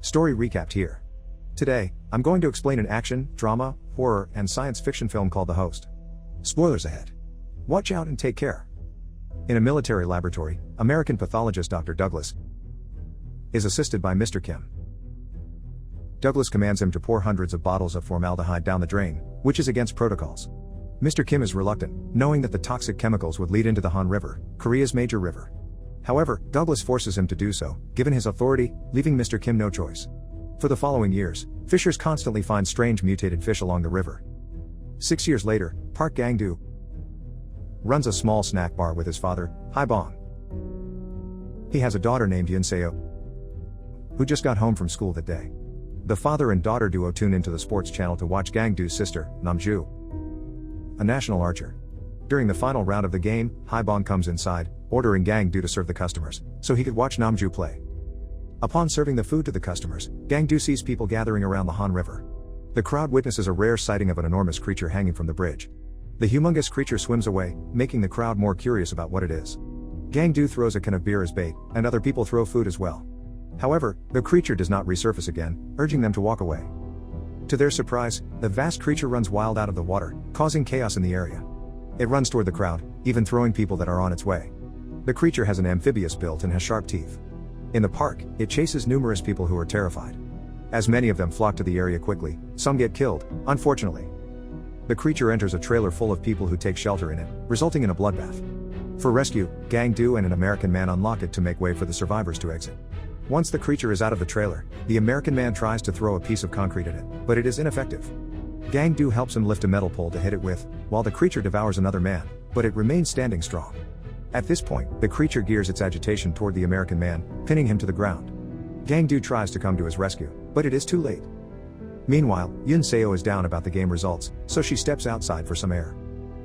Story recapped here. Today, I'm going to explain an action, drama, horror, and science fiction film called The Host. Spoilers ahead. Watch out and take care. In a military laboratory, American pathologist Dr. Douglas is assisted by Mr. Kim. Douglas commands him to pour hundreds of bottles of formaldehyde down the drain, which is against protocols. Mr. Kim is reluctant, knowing that the toxic chemicals would lead into the Han River, Korea's major river. However, Douglas forces him to do so, given his authority, leaving Mr. Kim no choice. For the following years, fishers constantly find strange mutated fish along the river. 6 years later, Park Gang-do runs a small snack bar with his father, Hae-bong. He has a daughter named Yoon-seo, who just got home from school that day. The father and daughter duo tune into the sports channel to watch Gang-do's sister, Namju, a national archer. During the final round of the game, Hae-bong comes inside, ordering Gang-do to serve the customers, so he could watch Namju play. Upon serving the food to the customers, Gang-do sees people gathering around the Han River. The crowd witnesses a rare sighting of an enormous creature hanging from the bridge. The humongous creature swims away, making the crowd more curious about what it is. Gang-do throws a can of beer as bait, and other people throw food as well. However, the creature does not resurface again, urging them to walk away. To their surprise, the vast creature runs wild out of the water, causing chaos in the area. It runs toward the crowd, even throwing people that are on its way. The creature has an amphibious build and has sharp teeth. In the park, it chases numerous people who are terrified. As many of them flock to the area quickly, some get killed, unfortunately. The creature enters a trailer full of people who take shelter in it, resulting in a bloodbath. For rescue, Gang-do and an American man unlock it to make way for the survivors to exit. Once the creature is out of the trailer, the American man tries to throw a piece of concrete at it, but it is ineffective. Gang-do helps him lift a metal pole to hit it with, while the creature devours another man, but it remains standing strong. At this point, the creature gears its agitation toward the American man, pinning him to the ground. Gang-do tries to come to his rescue, but it is too late. Meanwhile, Yoon-seo is down about the game results, so she steps outside for some air.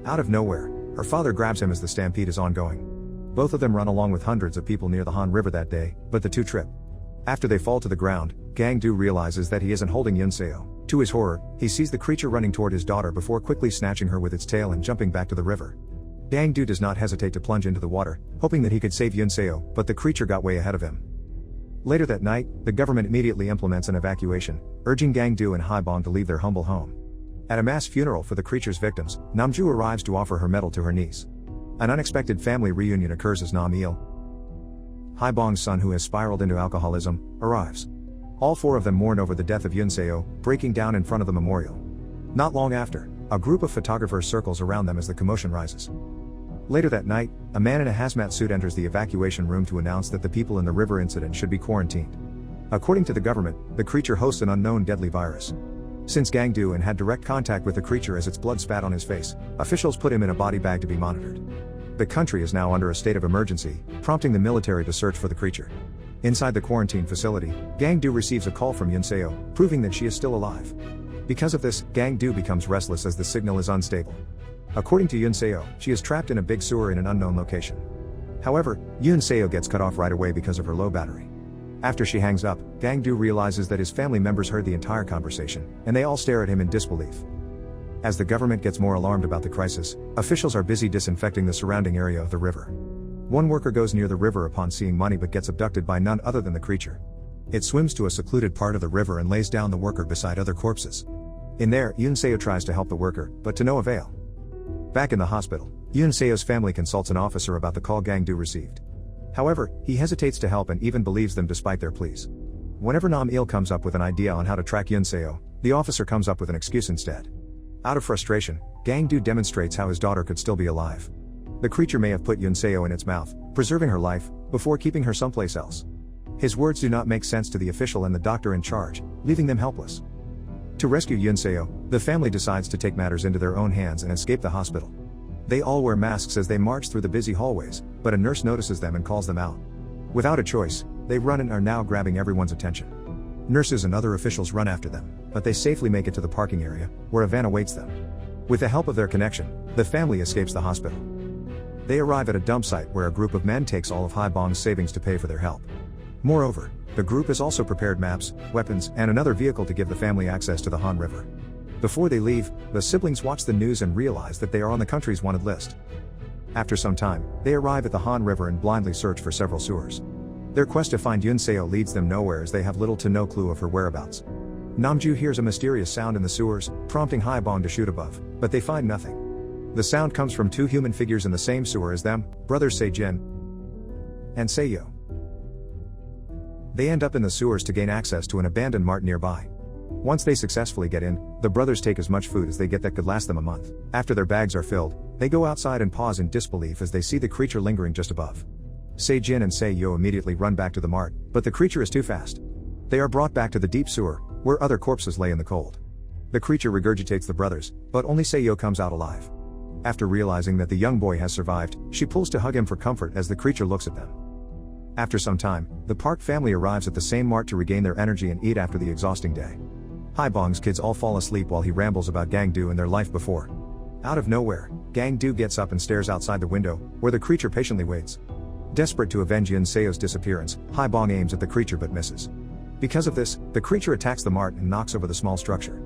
Out of nowhere, her father grabs him as the stampede is ongoing. Both of them run along with hundreds of people near the Han River that day, but the two trip. After they fall to the ground, Gang-do realizes that he isn't holding Yoon-seo. To his horror, he sees the creature running toward his daughter before quickly snatching her with its tail and jumping back to the river. Gang-do does not hesitate to plunge into the water, hoping that he could save Yoon-seo, but the creature got way ahead of him. Later that night, the government immediately implements an evacuation, urging Gang-do and Hae-bong to leave their humble home. At a mass funeral for the creature's victims, Namju arrives to offer her medal to her niece. An unexpected family reunion occurs as Nam-il, Hae-bong's son who has spiraled into alcoholism, arrives. All four of them mourn over the death of Yoon-seo, breaking down in front of the memorial. Not long after, a group of photographers circles around them as the commotion rises. Later that night, a man in a hazmat suit enters the evacuation room to announce that the people in the river incident should be quarantined. According to the government, the creature hosts an unknown deadly virus. Since Gang-do had direct contact with the creature as its blood spat on his face, officials put him in a body bag to be monitored. The country is now under a state of emergency, prompting the military to search for the creature. Inside the quarantine facility, Gang-do receives a call from Yoon-seo, proving that she is still alive. Because of this, Gang-do becomes restless as the signal is unstable. According to Yoon-seo, she is trapped in a big sewer in an unknown location. However, Yoon-seo gets cut off right away because of her low battery. After she hangs up, Gang-do realizes that his family members heard the entire conversation, and they all stare at him in disbelief. As the government gets more alarmed about the crisis, officials are busy disinfecting the surrounding area of the river. One worker goes near the river upon seeing money but gets abducted by none other than the creature. It swims to a secluded part of the river and lays down the worker beside other corpses. In there, Yoon-seo tries to help the worker, but to no avail. Back in the hospital, Yoon-seo's family consults an officer about the call Gang-do received. However, he hesitates to help and even believes them despite their pleas. Whenever Nam-il comes up with an idea on how to track Yoon-seo, the officer comes up with an excuse instead. Out of frustration, Gang-do demonstrates how his daughter could still be alive. The creature may have put Yoon-seo in its mouth, preserving her life, before keeping her someplace else. His words do not make sense to the official and the doctor in charge, leaving them helpless. To rescue Yoon-seo, the family decides to take matters into their own hands and escape the hospital. They all wear masks as they march through the busy hallways, but a nurse notices them and calls them out. Without a choice, they run and are now grabbing everyone's attention. Nurses and other officials run after them, but they safely make it to the parking area, where a van awaits them. With the help of their connection, the family escapes the hospital. They arrive at a dump site where a group of men takes all of Hae-bong's savings to pay for their help. Moreover, the group has also prepared maps, weapons, and another vehicle to give the family access to the Han River. Before they leave, the siblings watch the news and realize that they are on the country's wanted list. After some time, they arrive at the Han River and blindly search for several sewers. Their quest to find Yoon Seo leads them nowhere as they have little to no clue of her whereabouts. Namju hears a mysterious sound in the sewers, prompting Haibong to shoot above, but they find nothing. The sound comes from two human figures in the same sewer as them, brothers Se-jin and Se-yo. They end up in the sewers to gain access to an abandoned mart nearby. Once they successfully get in, the brothers take as much food as they get that could last them a month. After their bags are filled, they go outside and pause in disbelief as they see the creature lingering just above. Se-jin and Se-yo immediately run back to the mart, but the creature is too fast. They are brought back to the deep sewer, where other corpses lay in the cold. The creature regurgitates the brothers, but only Se-yo comes out alive. After realizing that the young boy has survived, she pulls to hug him for comfort as the creature looks at them. After some time, the Park family arrives at the same mart to regain their energy and eat after the exhausting day. Haibong's kids all fall asleep while he rambles about Gang-do and their life before. Out of nowhere, Gang-do gets up and stares outside the window, where the creature patiently waits. Desperate to avenge Yoon Seo's disappearance, Haibong aims at the creature but misses. Because of this, the creature attacks the mart and knocks over the small structure.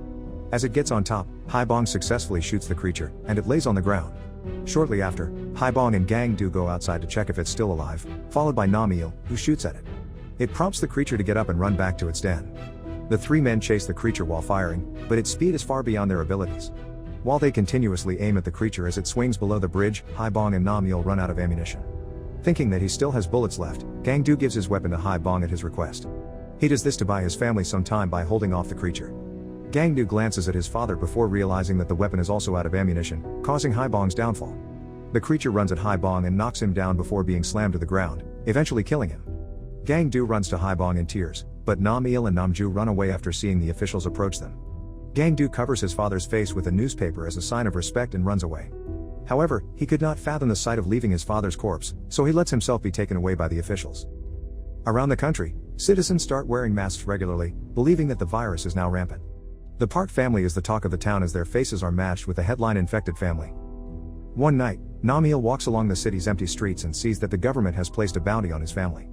As it gets on top, Haibong successfully shoots the creature, and it lays on the ground. Shortly after, Haibong and Gang-do go outside to check if it's still alive, followed by Nam-il, who shoots at it. It prompts the creature to get up and run back to its den. The three men chase the creature while firing, but its speed is far beyond their abilities. While they continuously aim at the creature as it swings below the bridge, Haibong and Nam-il run out of ammunition. Thinking that he still has bullets left, Gang-do gives his weapon to Haibong at his request. He does this to buy his family some time by holding off the creature. Gang-do glances at his father before realizing that the weapon is also out of ammunition, causing Haibong's downfall. The creature runs at Haibong and knocks him down before being slammed to the ground, eventually killing him. Gang-do runs to Haibong in tears, but Nam-il and Namju run away after seeing the officials approach them. Gang-do covers his father's face with a newspaper as a sign of respect and runs away. However, he could not fathom the sight of leaving his father's corpse, so he lets himself be taken away by the officials. Around the country, citizens start wearing masks regularly, believing that the virus is now rampant. The Park family is the talk of the town as their faces are matched with the headline infected family. One night, Nam-il walks along the city's empty streets and sees that the government has placed a bounty on his family.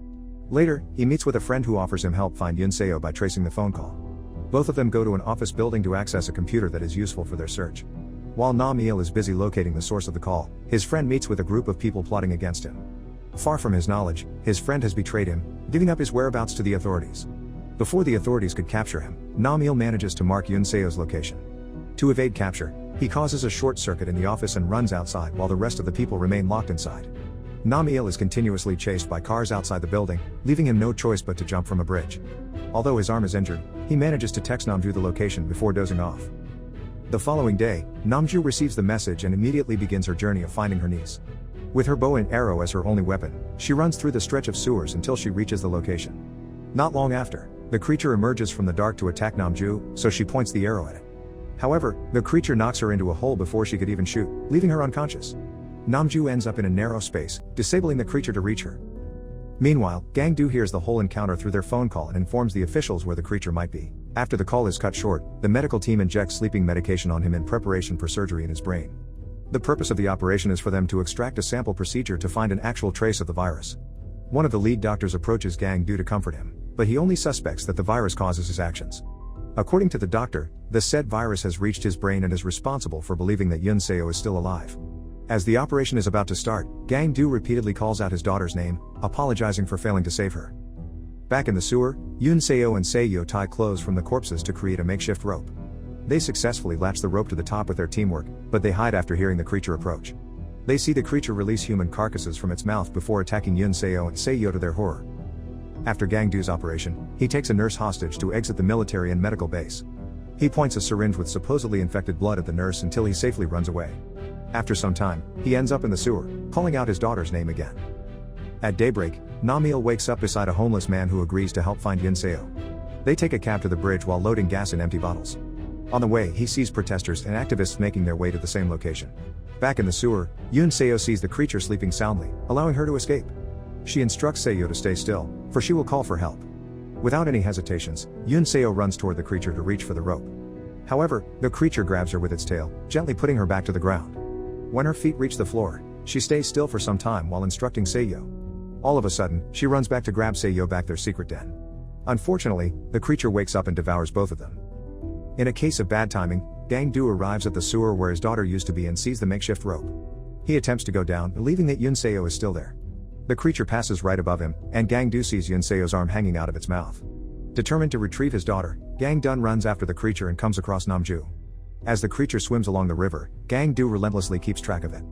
Later, he meets with a friend who offers him help find Yoon Seo by tracing the phone call. Both of them go to an office building to access a computer that is useful for their search. While Nam-il is busy locating the source of the call, his friend meets with a group of people plotting against him. Far from his knowledge, his friend has betrayed him, giving up his whereabouts to the authorities. Before the authorities could capture him, Nam-il manages to mark Yoon Seo's location. To evade capture, he causes a short circuit in the office and runs outside while the rest of the people remain locked inside. Nam-il is continuously chased by cars outside the building, leaving him no choice but to jump from a bridge. Although his arm is injured, he manages to text Namju the location before dozing off. The following day, Namju receives the message and immediately begins her journey of finding her niece. With her bow and arrow as her only weapon, she runs through the stretch of sewers until she reaches the location. Not long after, the creature emerges from the dark to attack Namju, so she points the arrow at it. However, the creature knocks her into a hole before she could even shoot, leaving her unconscious. Namju ends up in a narrow space, disabling the creature to reach her. Meanwhile, Gang-do hears the whole encounter through their phone call and informs the officials where the creature might be. After the call is cut short, the medical team injects sleeping medication on him in preparation for surgery in his brain. The purpose of the operation is for them to extract a sample procedure to find an actual trace of the virus. One of the lead doctors approaches Gang-do to comfort him, but he only suspects that the virus causes his actions. According to the doctor, the said virus has reached his brain and is responsible for believing that Yoon Seo is still alive. As the operation is about to start, Gang-do repeatedly calls out his daughter's name, apologizing for failing to save her. Back in the sewer, Yoon Seo and Se-yo tie clothes from the corpses to create a makeshift rope. They successfully latch the rope to the top with their teamwork, but they hide after hearing the creature approach. They see the creature release human carcasses from its mouth before attacking Yoon Seo and Se-yo to their horror. After Gang-do's operation, he takes a nurse hostage to exit the military and medical base. He points a syringe with supposedly infected blood at the nurse until he safely runs away. After some time, he ends up in the sewer, calling out his daughter's name again. At daybreak, Nam-il wakes up beside a homeless man who agrees to help find Yoon Seo. They take a cab to the bridge while loading gas in empty bottles. On the way, he sees protesters and activists making their way to the same location. Back in the sewer, Yoon Seo sees the creature sleeping soundly, allowing her to escape. She instructs Se-yo to stay still, for she will call for help. Without any hesitations, Yoon Seo runs toward the creature to reach for the rope. However, the creature grabs her with its tail, gently putting her back to the ground. When her feet reach the floor, she stays still for some time while instructing Se-yo. All of a sudden, she runs back to grab Se-yo back their secret den. Unfortunately, the creature wakes up and devours both of them. In a case of bad timing, Gang-do arrives at the sewer where his daughter used to be and sees the makeshift rope. He attempts to go down, believing that Yoon Seo is still there. The creature passes right above him, and Kang-do sees Yunseo's arm hanging out of its mouth. Determined to retrieve his daughter, Kang-dun runs after the creature and comes across Namju. As the creature swims along the river, Kang-do relentlessly keeps track of it.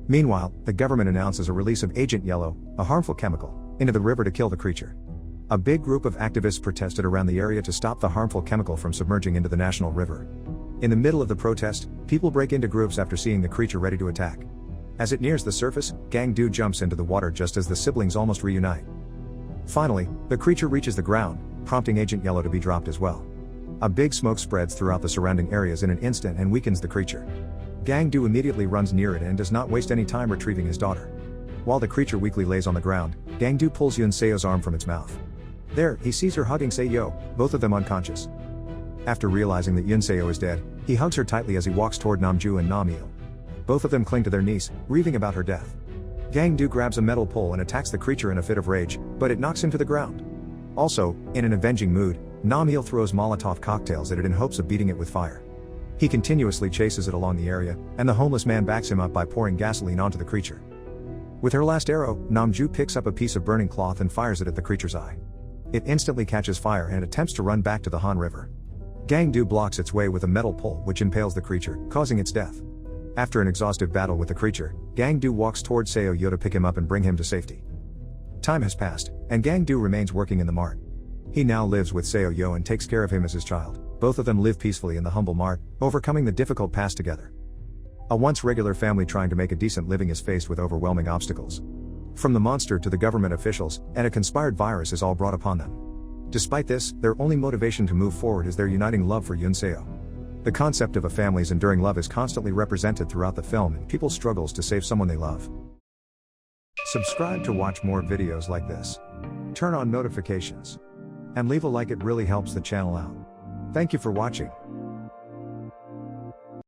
Meanwhile, the government announces a release of Agent Yellow, a harmful chemical, into the river to kill the creature. A big group of activists protested around the area to stop the harmful chemical from submerging into the national river. In the middle of the protest, people break into groups after seeing the creature ready to attack. As it nears the surface, Kang-do jumps into the water just as the siblings almost reunite. Finally, the creature reaches the ground, prompting Agent Yellow to be dropped as well. A big smoke spreads throughout the surrounding areas in an instant and weakens the creature. Kang-do immediately runs near it and does not waste any time retrieving his daughter. While the creature weakly lays on the ground, Kang-do pulls Yunseo's arm from its mouth. There, he sees her hugging Seo, both of them unconscious. After realizing that Yunseo is dead, he hugs her tightly as he walks toward Namju and Namil. Both of them cling to their niece, grieving about her death. Kang-do grabs a metal pole and attacks the creature in a fit of rage, but it knocks him to the ground. Also, in an avenging mood, Namil throws Molotov cocktails at it in hopes of beating it with fire. He continuously chases it along the area, and the homeless man backs him up by pouring gasoline onto the creature. With her last arrow, Namju picks up a piece of burning cloth and fires it at the creature's eye. It instantly catches fire and attempts to run back to the Han River. Kang-do blocks its way with a metal pole which impales the creature, causing its death. After an exhaustive battle with the creature, Kang-do walks toward Seo to pick him up and bring him to safety. Time has passed, and Kang-do remains working in the mart. He now lives with Seo and takes care of him as his child. Both of them live peacefully in the humble mart, overcoming the difficult past together. A once regular family trying to make a decent living is faced with overwhelming obstacles. From the monster to the government officials, and a conspired virus is all brought upon them. Despite this, their only motivation to move forward is their uniting love for Yunseo. The concept of a family's enduring love is constantly represented throughout the film and people's struggles to save someone they love. Subscribe to watch more videos like this. Turn on notifications. And leave a like, it really helps the channel out. Thank you for watching.